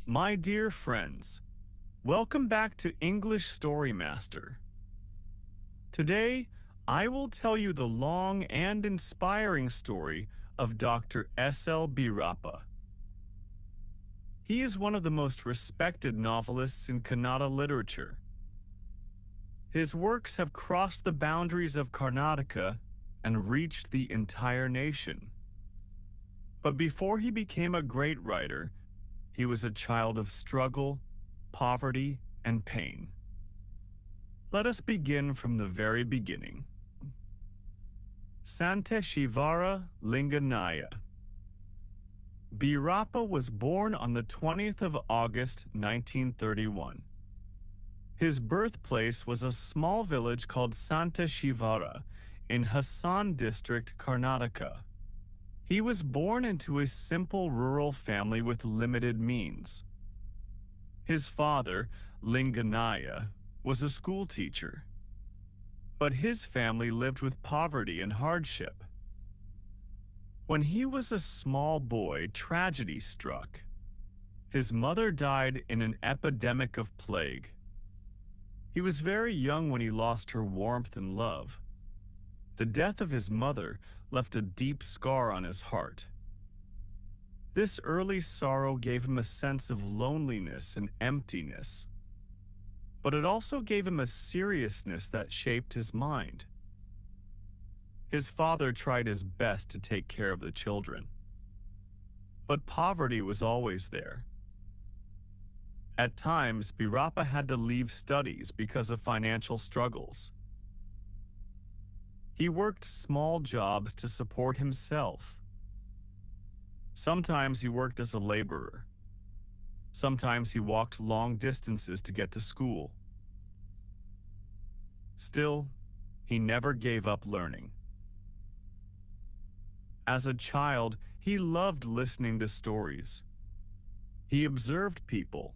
My dear friends, welcome back to English Story Master. Today, I will tell you the long and inspiring story of Dr. L.BYRAPPA. He is one of the most respected novelists in Kannada literature. His works have crossed the boundaries of Karnataka and reached the entire nation. But before he became a great writer, he was a child of struggle, poverty, and pain. Let us begin from the very beginning. Santeshivara Linganaya. Bhyrappa was born on the 20th of August 1931. His birthplace was a small village called Santeshivara in Hassan district, Karnataka. He was born into a simple rural family with limited means. His father, Linganaya, was a school teacher. But his family lived with poverty and hardship. When he was a small boy, tragedy struck. His mother died in an epidemic of plague. He was very young when he lost her warmth and love. The death of his mother left a deep scar on his heart. This early sorrow gave him a sense of loneliness and emptiness, but it also gave him a seriousness that shaped his mind. His father tried his best to take care of the children, but poverty was always there. At times, Bhyrappa had to leave studies because of financial struggles. He worked small jobs to support himself. Sometimes he worked as a laborer. Sometimes he walked long distances to get to school. Still, he never gave up learning. As a child, he loved listening to stories. He observed people,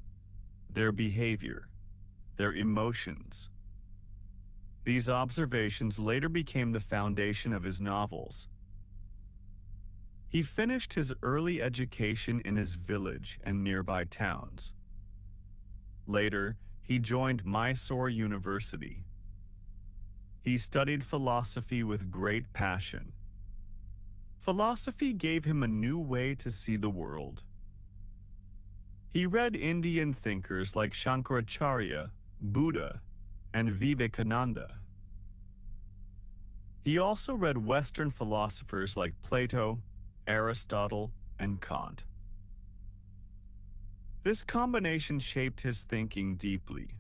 their behavior, their emotions. These observations later became the foundation of his novels. He finished his early education in his village and nearby towns. Later, he joined Mysore University. He studied philosophy with great passion. Philosophy gave him a new way to see the world. He read Indian thinkers like Shankaracharya, Buddha, and Vivekananda. He also read Western philosophers like Plato, Aristotle, and Kant. This combination shaped his thinking deeply.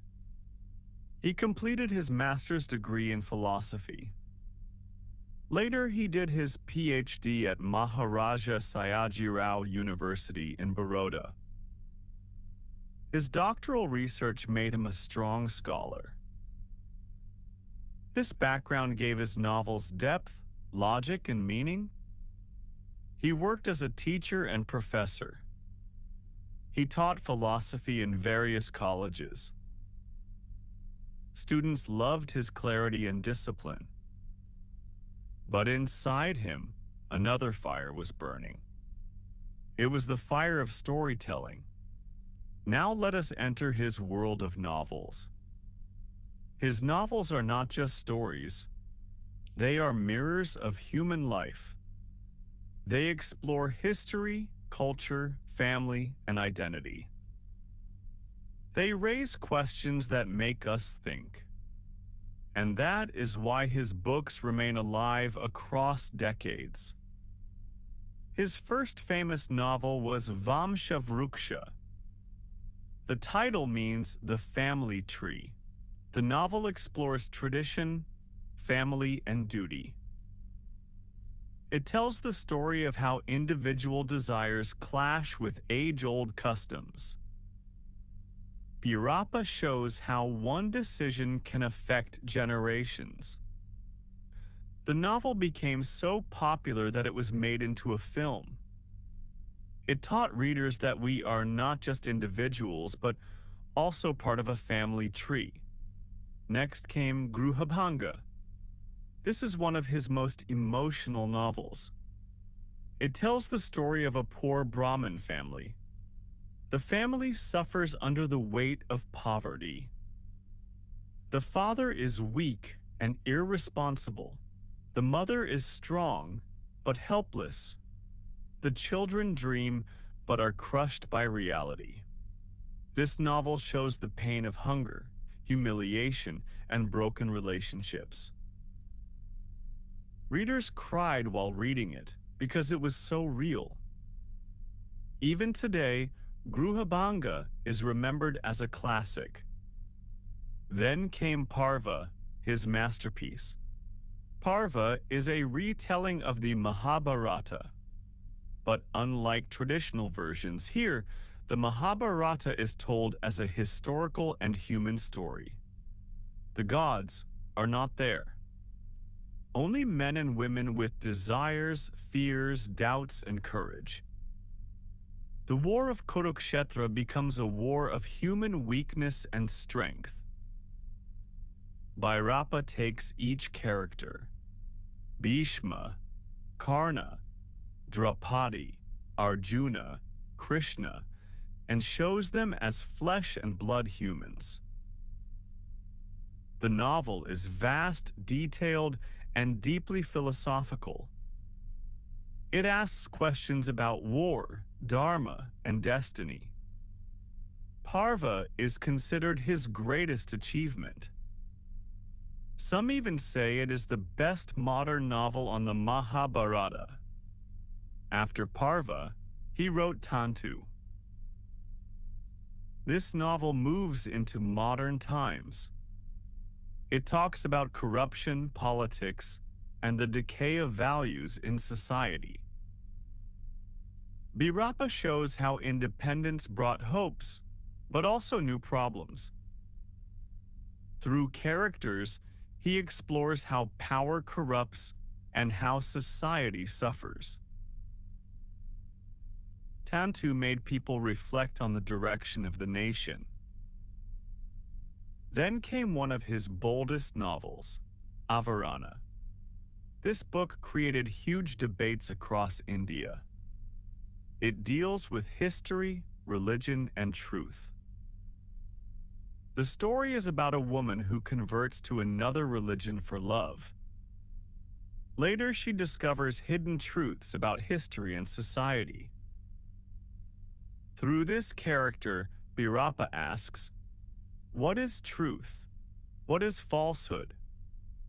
He completed his master's degree in philosophy. Later, he did his PhD at Maharaja Sayajirao University in Baroda. His doctoral research made him a strong scholar. This background gave his novels depth, logic, and meaning. He worked as a teacher and professor. He taught philosophy in various colleges. Students loved his clarity and discipline. But inside him, another fire was burning. It was the fire of storytelling. Now let us enter his world of novels. His novels are not just stories. They are mirrors of human life. They explore history, culture, family, and identity. They raise questions that make us think. And that is why his books remain alive across decades. His first famous novel was Vamshavruksha. The title means the family tree. The novel explores tradition, family, and duty. It tells the story of how individual desires clash with age-old customs. Bhyrappa shows how one decision can affect generations. The novel became so popular that it was made into a film. It taught readers that we are not just individuals, but also part of a family tree. Next came Gruhabhanga. This is one of his most emotional novels. It tells the story of a poor Brahmin family. The family suffers under the weight of poverty. The father is weak and irresponsible. The mother is strong, but helpless. The children dream, but are crushed by reality. This novel shows the pain of hunger, humiliation, and broken relationships. Readers cried while reading it because it was so real. Even today, Gruhabanga is remembered as a classic. Then came Parva, his masterpiece. Parva is a retelling of the Mahabharata. But unlike traditional versions, here, the Mahabharata is told as a historical and human story. The gods are not there. Only men and women with desires, fears, doubts, and courage. The war of Kurukshetra becomes a war of human weakness and strength. Bhyrappa takes each character, Bhishma, Karna, Draupadi, Arjuna, Krishna, and shows them as flesh and blood humans. The novel is vast, detailed, and deeply philosophical. It asks questions about war, dharma, and destiny. Parva is considered his greatest achievement. Some even say it is the best modern novel on the Mahabharata. After Parva, he wrote Tantu. This novel moves into modern times. It talks about corruption, politics, and the decay of values in society. Bhyrappa shows how independence brought hopes, but also new problems. Through characters, he explores how power corrupts and how society suffers. Tantu made people reflect on the direction of the nation. Then came one of his boldest novels, Avarana. This book created huge debates across India. It deals with history, religion, and truth. The story is about a woman who converts to another religion for love. Later, she discovers hidden truths about history and society. Through this character, Bhyrappa asks, what is truth? What is falsehood?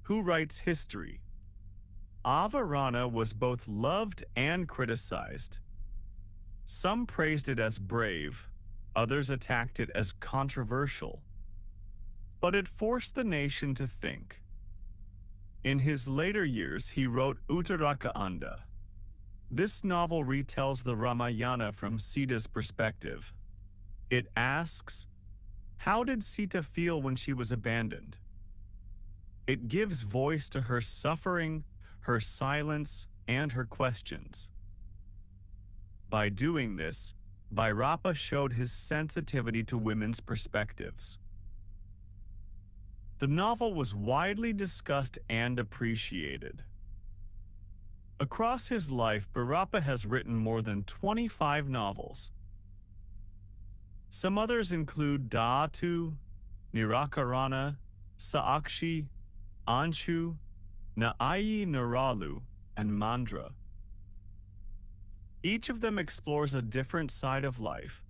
Who writes history? Avarana was both loved and criticized. Some praised it as brave, others attacked it as controversial. But it forced the nation to think. In his later years, he wrote Uttarakaanda. This novel retells the Ramayana from Sita's perspective. It asks, how did Sita feel when she was abandoned? It gives voice to her suffering, her silence, and her questions. By doing this, Bhyrappa showed his sensitivity to women's perspectives. The novel was widely discussed and appreciated. Across his life, Bhyrappa has written more than 25 novels. Some others include Daatu, Nirakarana, Saakshi, Anshu, Naayi Naralu, and Mandra. Each of them explores a different side of life.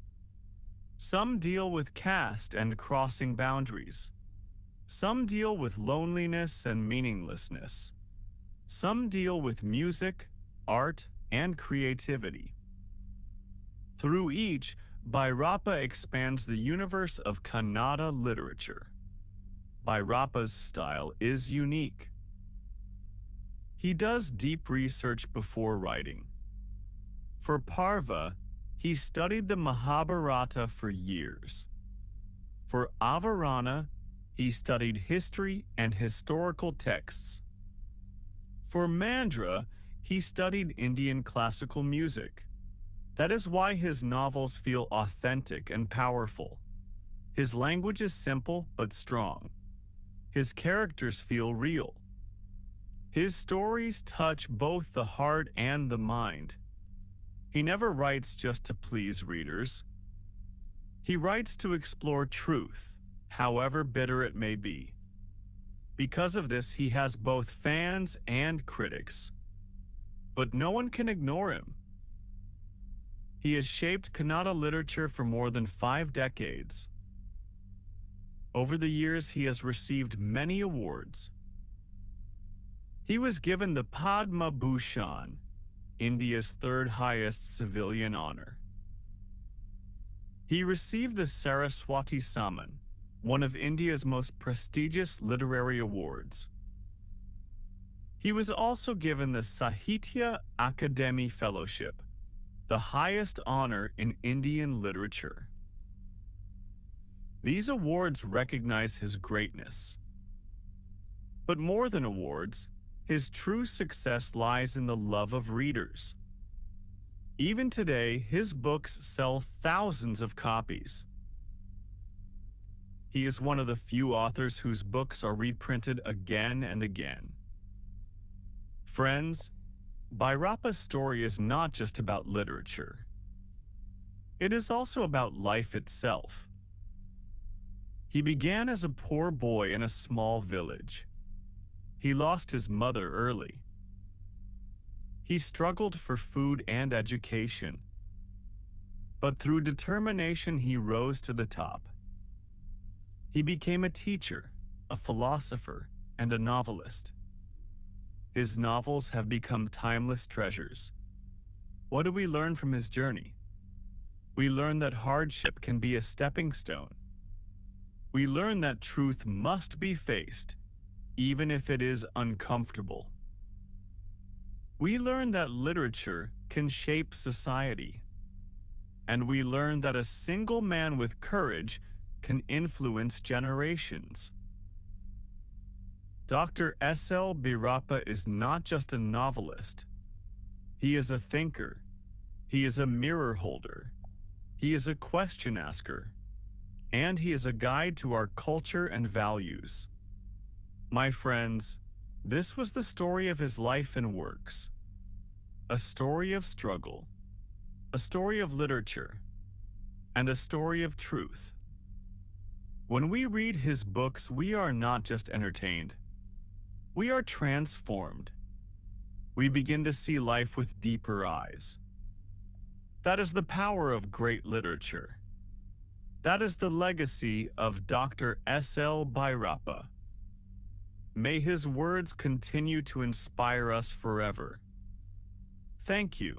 Some deal with caste and crossing boundaries. Some deal with loneliness and meaninglessness. Some deal with music, art, and creativity. Through each, Bhyrappa expands the universe of Kannada literature. Bhyrappa's style is unique. He does deep research before writing. For Parva, he studied the Mahabharata for years. For Avarana, he studied history and historical texts. For Mandra, he studied Indian classical music. That is why his novels feel authentic and powerful. His language is simple but strong. His characters feel real. His stories touch both the heart and the mind. He never writes just to please readers. He writes to explore truth, however bitter it may be. Because of this, he has both fans and critics. But no one can ignore him. He has shaped Kannada literature for more than 5 decades. Over the years, he has received many awards. He was given the Padma Bhushan, India's third highest civilian honor. He received the Saraswati Samman, one of India's most prestigious literary awards. He was also given the Sahitya Akademi Fellowship, the highest honor in Indian literature. These awards recognize his greatness. But more than awards, his true success lies in the love of readers. Even today, his books sell thousands of copies. He is one of the few authors whose books are reprinted again and again. Friends, Bhyrappa's story is not just about literature. It is also about life itself. He began as a poor boy in a small village. He lost his mother early. He struggled for food and education. But through determination, he rose to the top. He became a teacher, a philosopher, and a novelist. His novels have become timeless treasures. What do we learn from his journey? We learn that hardship can be a stepping stone. We learn that truth must be faced, even if it is uncomfortable. We learn that literature can shape society. And we learn that a single man with courage can influence generations. Dr. L.BYRAPPA is not just a novelist. He is a thinker. He is a mirror holder. He is a question asker. And he is a guide to our culture and values. My friends, this was the story of his life and works. A story of struggle, a story of literature, and a story of truth. When we read his books, we are not just entertained. We are transformed. We begin to see life with deeper eyes. That is the power of great literature. That is the legacy of Dr. L.BYRAPPA. May his words continue to inspire us forever. Thank you.